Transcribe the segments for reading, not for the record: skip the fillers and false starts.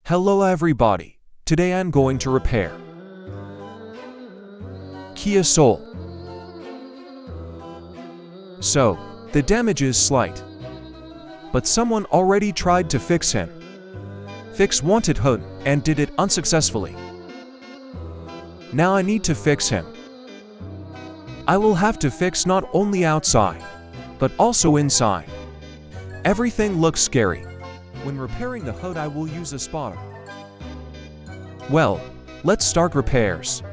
Hello everybody, today I'm going to repair Kia Soul. So, the damage is slight, but someone already tried to fix him. Fix wanted hood and did it unsuccessfully. Now I need to fix him. I will have to fix not only outside, but also inside. Everything looks scary. When repairing the hood I will use a spotter. Well, let's start repairs.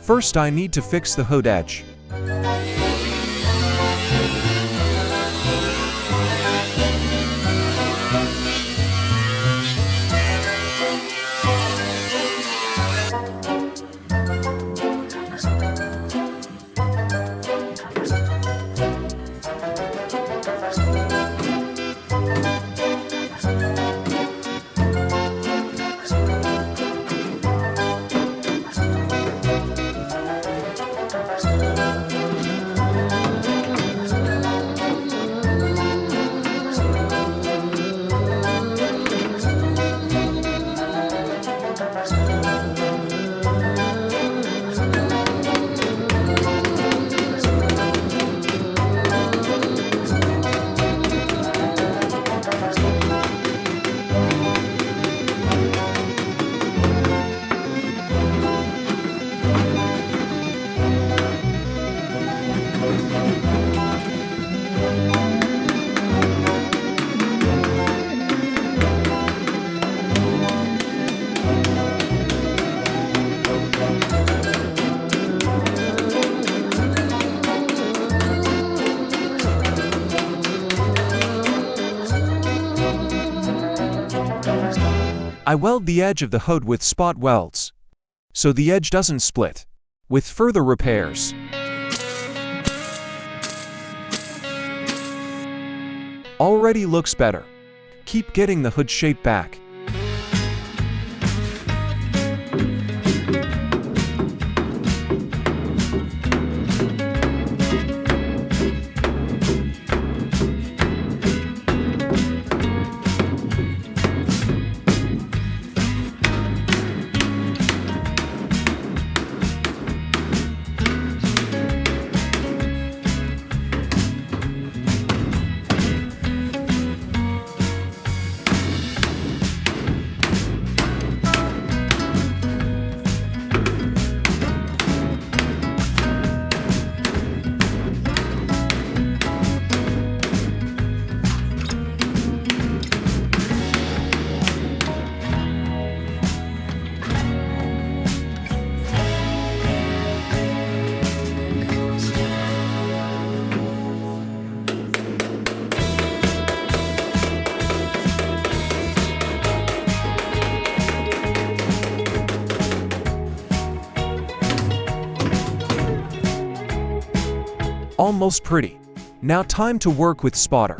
First I need to fix the hood edge. I weld the edge of the hood with spot welds, so the edge doesn't split. With further repairs, already looks better. Keep getting the hood shape back. Almost pretty. Now time to work with spotter.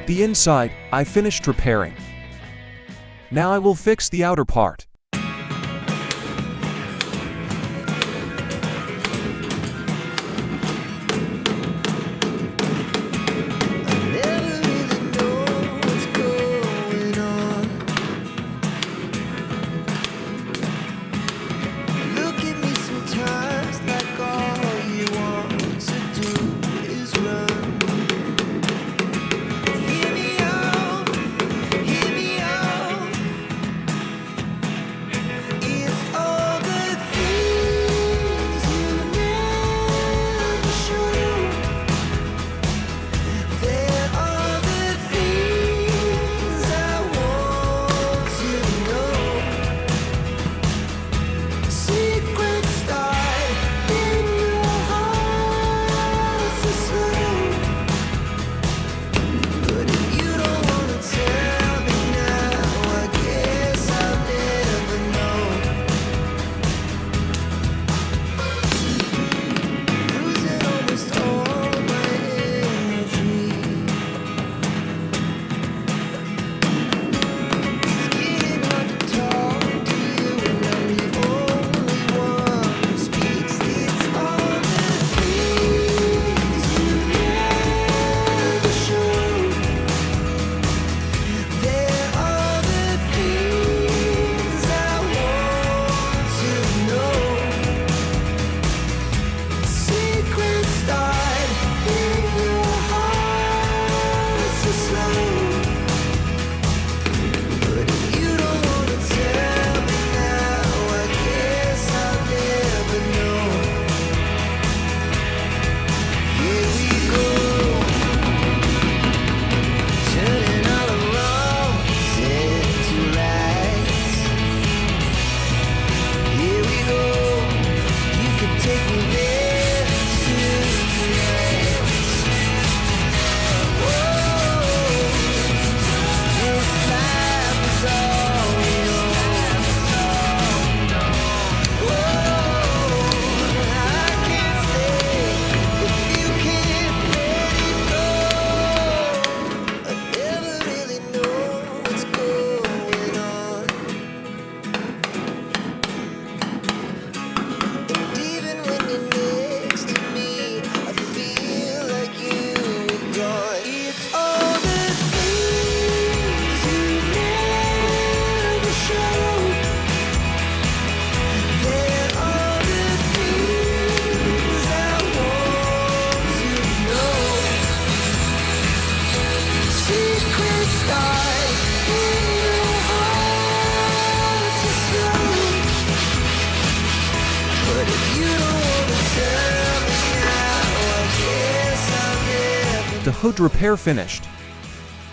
The inside, I finished repairing. Now I will fix the outer part. The hood repair finished.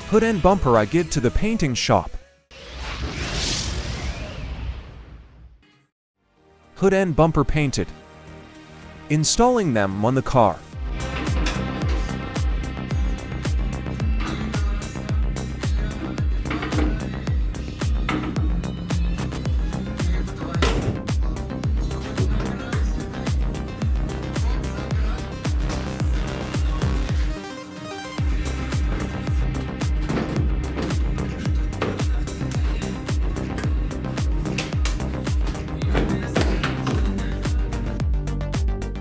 Hood and bumper I give to the painting shop. Hood and bumper painted. Installing them on the car.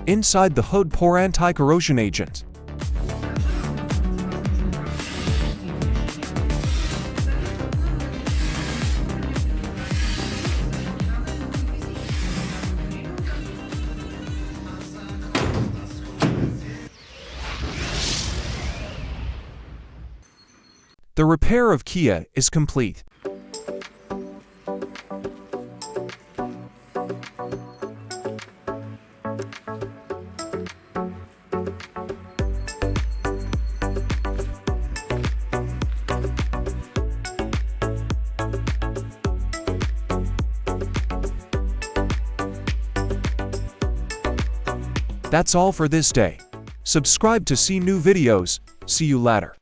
Inside the hood, pour anti-corrosion agent. The repair of Kia is complete. That's all for this day. Subscribe to see new videos. See you later.